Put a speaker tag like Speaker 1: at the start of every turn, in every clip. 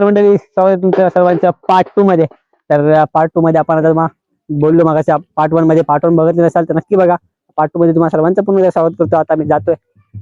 Speaker 1: मंडळी, स्वागत आहे तुमच्या सर्वांच्या पार्ट 2 मध्ये. तर पार्ट 2 मध्ये आपण आता बोललो मगाशी पार्ट 1 मध्ये. पार्ट 1 बघितलं नसाल तर नक्की बघा. पार्ट 2 मध्ये तुम्हाला सर्वांचं पुन्हा स्वागत करतो. आता मी जातोय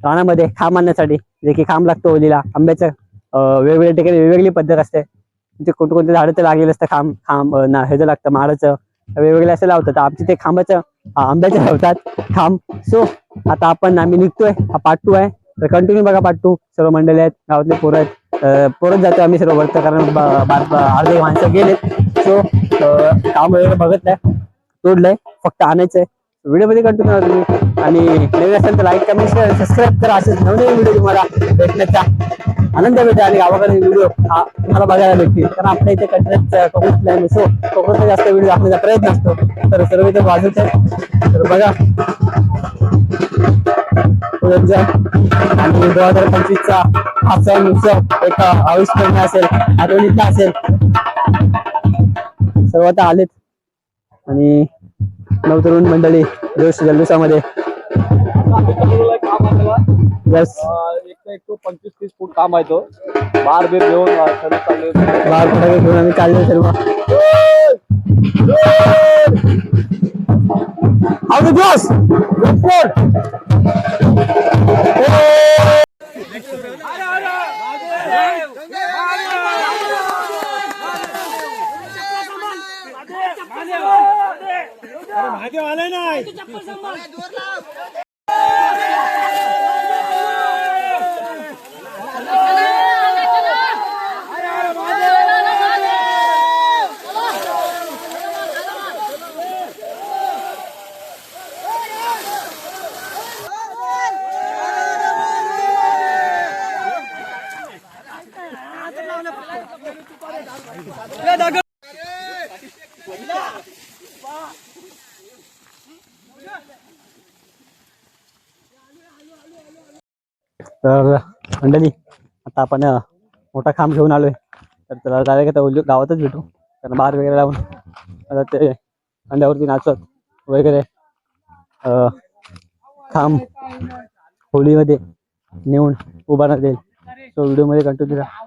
Speaker 1: रानामध्ये खांब आणण्यासाठी, जे की खांब लागतो होलीला. आंब्याचं वेगवेगळ्या ठिकाणी वेगवेगळी पद्धत असते. म्हणजे कोणते झाडं लागलेलं असतं, खांब खांब ह्याचं लागतं, माडाचं वेगवेगळे असे लावतात. आमची ते खांबाचं आंब्याचं लावतात खांब. सो आता आम्ही निघतोय. हा पार्ट 2 आहे, तर कंटिन्यू बघा पार्ट 2. सर्व मंडळी आहेत, गावातले पोरं आहेत, परत जातो आम्ही सर्व वरतं, कारण अर्धे माणसं गेलेत. सो काम वगैरे बघत नाही, तोडलंय, फक्त आणायचंय. व्हिडिओ मध्ये कंटिन्यू तुम्ही. आणि नवीन असेल तर लाईक, कमेंट, शेअर, सबस्क्राईब करा. असेच नवीन व्हिडिओ तुम्हाला भेटण्याचा आनंद भेटेल. आणि गावाकडे व्हिडिओ हा तुम्हाला बघायला भेटतील, कारण आपल्या इथे कंटेंट कोकणातला आहे. सो कोकणातला जास्त व्हिडिओ दाखवण्याचा प्रयत्न असतो. तर सर्व इथे वाजत आहे, तर बघा. आणि 2025चा हा सण उत्सव एक अविस्मरणीय असेल, आठवणीतला असेल. सर्व आता आलेत आणि नवतरुण मंडळी जोश जल्लोषामध्ये. बस
Speaker 2: 25-30 फूट काम आहे तो. बार बीर घेऊन सर्व चालले,
Speaker 1: बार फटाके घेऊन आम्ही चाललो सर्व. How the boss?
Speaker 3: महादेव आलाय नाही.
Speaker 1: तर मंडळी, आता आपण मोठा खांब घेऊन आलोय. तर त्याला डायरेक्ट आता गावातच भेटू, कारण बार वगैरे लावून आता ते अंड्यावरती नाचत वगैरे खांब होलीमध्ये नेऊन उभारण्यात येईल. तो व्हिडिओ मध्ये कंटिन्यू करा.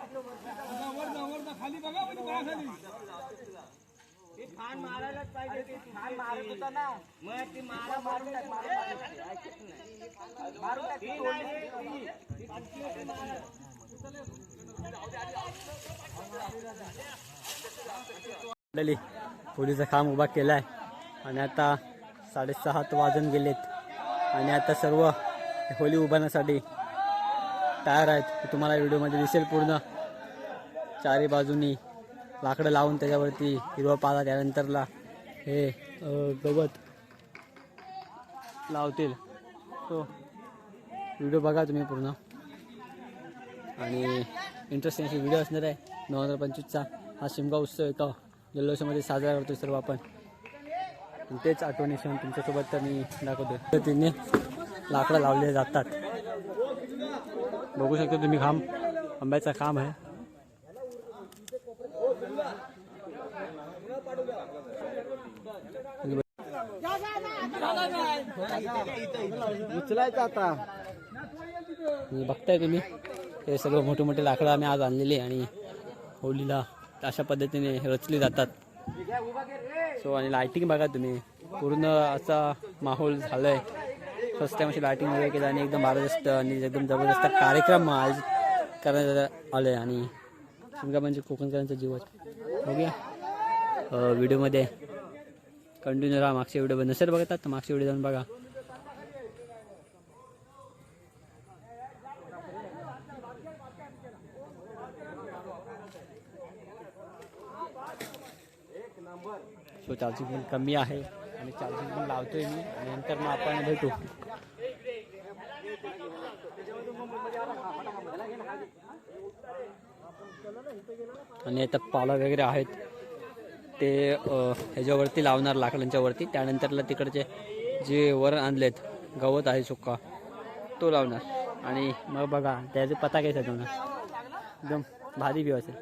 Speaker 3: खाली बघा खाली
Speaker 4: ठाण मारायलाच पाहिजे ते ठाण मारत होता ना मग ती मारून टाक
Speaker 1: होलीचा खांब उभा केलाय आणि आता 6:30 वाजून गेलेत आणि आता सर्व होली उभारण्यासाठी तयार आहेत. तुम्हाला व्हिडिओमध्ये दिसेल पूर्ण चारी बाजूनी लाकडं लावून त्याच्यावरती हिरवा पाला त्यानंतरला हे गवत लावतील. तो व्हिडिओ बघा तुम्ही पूर्ण आणि इंटरेस्टिंग अशी व्हिडिओ असणार आहे. 2025चा हा शिमगा उत्सव एका जल्लोषामध्ये साजरा करतो सर्व आपण. तेच आठवणी क्षण तुमच्यासोबत तर मी दाखवतो. तर तिने लाकडं लावले जातात. बघू शकता तुम्ही खांब आंब्याचा खांब आहे.
Speaker 2: उचलायचं आता
Speaker 1: बघताय तुम्ही हे सगळं मोठे मोठे लाकडं आम्ही आज आणलेले आणि होलीला अशा पद्धतीने रचली जातात. सो आणि लायटिंग बघा तुम्ही पूर्ण असा माहोल झालाय. फर्स्ट टाइम अशी लायटिंग वगैरे केलं आणि एकदम भारदस्त आणि एकदम जबरदस्त कार्यक्रम आयोजित करण्यात आले. आणि शिमगा म्हणजे कोकणकरांचा जीवन. बघूया व्हिडिओमध्ये कंटिन्यू राहा. मागच्या व्हिडिओ नसेल बघतात तर मागच्या व्हिडिओ जाऊन बघा. सो चार्जिंग पण कमी आहे आणि चार्जिंग पण लावतोय मी आणि नंतर मग आपण भेटू. आणि आता पाला वगैरे आहेत ते ह्याच्यावरती लावणार लाकडांच्या वरती. त्यानंतरला तिकडचे जे वर आणलेत गवत आहे सुक्का तो लावणार आणि मग बघा त्याचे पताके सजवणार. एकदम भारी व्ह्यू असेल.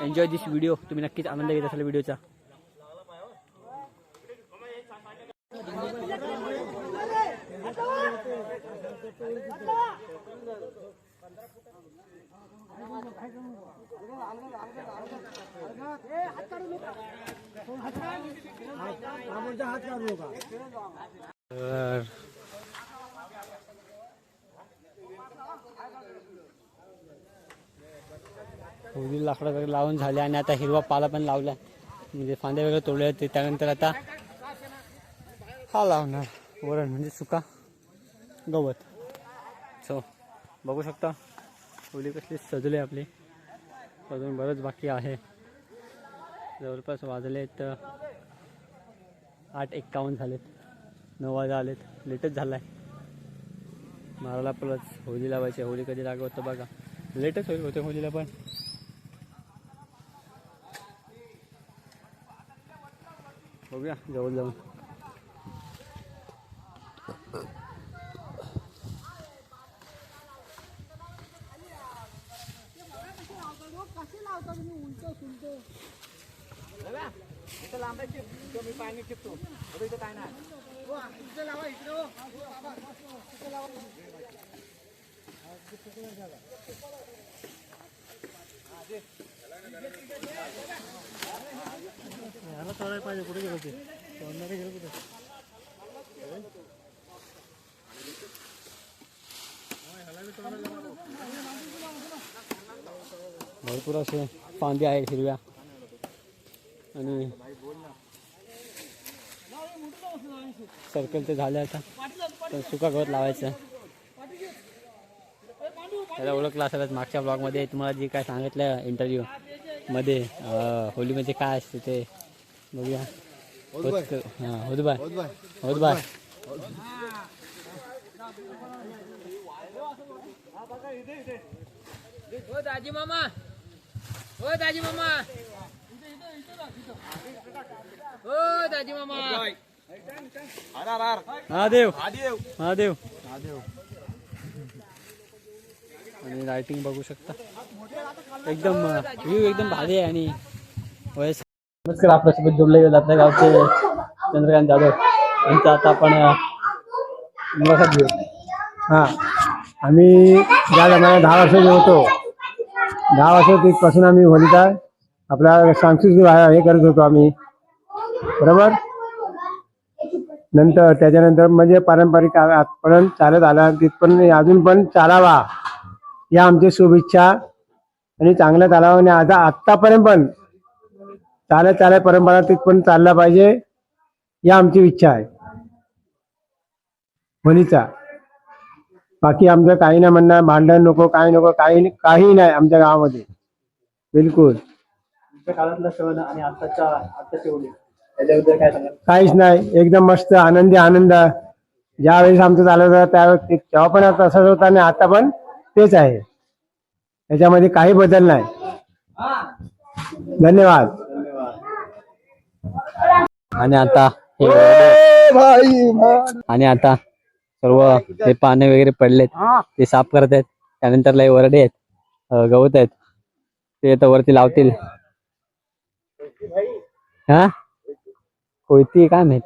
Speaker 1: एन्जॉय दिस व्हिडिओ. तुम्ही नक्कीच आनंद घेत असाल व्हिडिओचा. होली लाकडं वगैरे लावून झाले आणि आता हिरवा पाला पण लावला म्हणजे फांदे वगैरे तोडले ते. त्यानंतर आता हा लावणार वरण म्हणजे सुका गवत. सो बघू शकता होली कसली सजले आपली. अजून बरंच बाकी आहे. जवळपास वाजलेत 8:51 झालेत. 9 वाजा आलेत. लेटच झालाय. मारायला प्लस होली लावायची. होली कधी लागवत बघा. लेटच होईल होते होलीला पण. बघूया जवळ जाऊन. पाहिजे कुठे गेलो ते गेलो कुठे. भरपूर असे फांदे आहेत हिरव्या आणि सर्कलचे झाले. आता तर सुका गवत लावायचं. त्याला ओळखला असेलच मागच्या ब्लॉगमध्ये तुम्हाला जे काय सांगितलं इंटरव्ह्यू मध्ये होलीमध्ये काय असते ते बघूया. हां होत बाय.
Speaker 4: ओ दाजी मामा ओ दाजी मामा ओ दाजी मामा
Speaker 1: महादेव महादेव. आणि लाइटिंग बघू शकता एकदम व्ह्यू एकदम भारी आहे. आणि वयस नमस्कार. आपल्यासोबत जोडले गेले आपल्या गावचे चंद्रकांत जाधव यांचा आता आपण मुलाखत घेऊ.
Speaker 3: हा आम्ही
Speaker 5: ज्या जमान्यात 10 वर्षाचे होतो 10 वर्ष तिथपासून आम्ही होलिका आपला सांस्कृतिक हे करत होतो आम्ही, बरोबर. नंतर त्याच्यानंतर म्हणजे पारंपरिक आजपर्यंत चालत आला, तिथपर्यंत अजून पण चालावा या आमची शुभेच्छा. आणि चांगलं चालावं आणि आता आत्तापर्यंत पण चालत परंपरा तिथपर्यंत चालला पाहिजे या आमची इच्छा आहे होलीचा. बाकी आमचं काही नाही म्हणणं, भांडण नको, काही नको, काही नाही आमच्या गावामध्ये बिलकुल.
Speaker 2: तुमच्या काळातला सण आणि आत्ताची होळी त्याच्याबद्दल काय सांगाल?
Speaker 5: काहीच नाही, एकदम मस्त आनंदी आनंद. ज्यावेळेस आमचं चालत होतं त्यावेळेस तेव्हा पण तसंच होतं आणि आता पण तेच आहे, त्याच्यामध्ये काही बदल नाही. धन्यवाद.
Speaker 1: आणि आता आणि आता सर्व हे पाने वगैरे पडलेत ते साफ करत आहेत. त्यानंतर लय वरडे आहेत, गवत आहेत, ते आता वरती लावतील. हा कोयती काय माहित.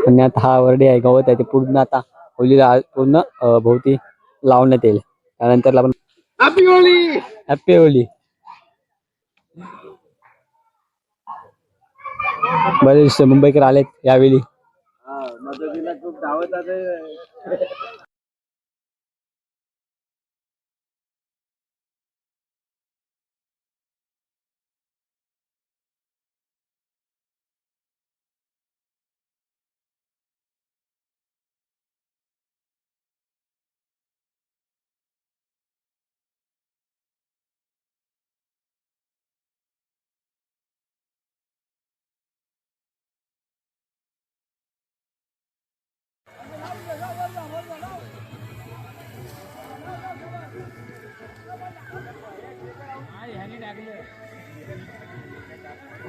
Speaker 1: आणि आता हा वरडे आहे, गवत आहे, ते पूर्ण आता होलीला पूर्ण भोवती लावण्यात येईल. त्यानंतर आपण हॅपी होली. बरेचसे मुंबईकर आलेत यावेळी.
Speaker 2: मदतीला खूप धावत आहे.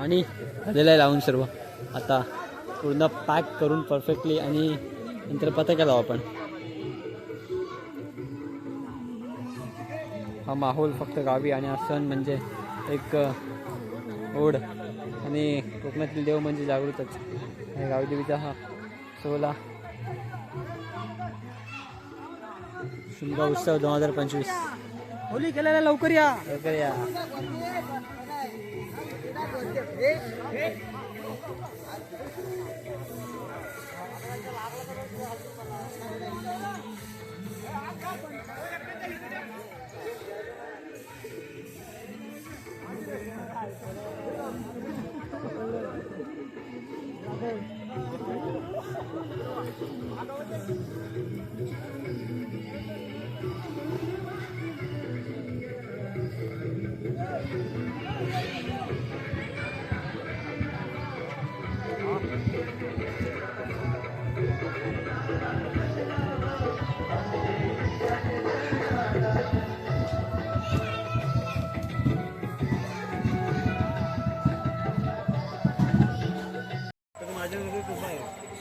Speaker 1: आणि झालेलं आहे लावून सर्व. आता पूर्ण पॅक करून परफेक्टली आणि नंतर पताका लावू आपण. हा माहोल फक्त गावी आणि हा सण म्हणजे एक ओढ आणि कोकणातील देव म्हणजे जागृतच. गावी देवीचा हा सोहळा शिमगा उत्सव 2025.
Speaker 4: होली केल्याला लवकर या.
Speaker 1: लवकर या.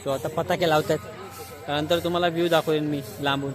Speaker 1: सो आता पताके लावतात, त्यानंतर तुम्हाला व्ह्यू दाखवेन मी लांबून.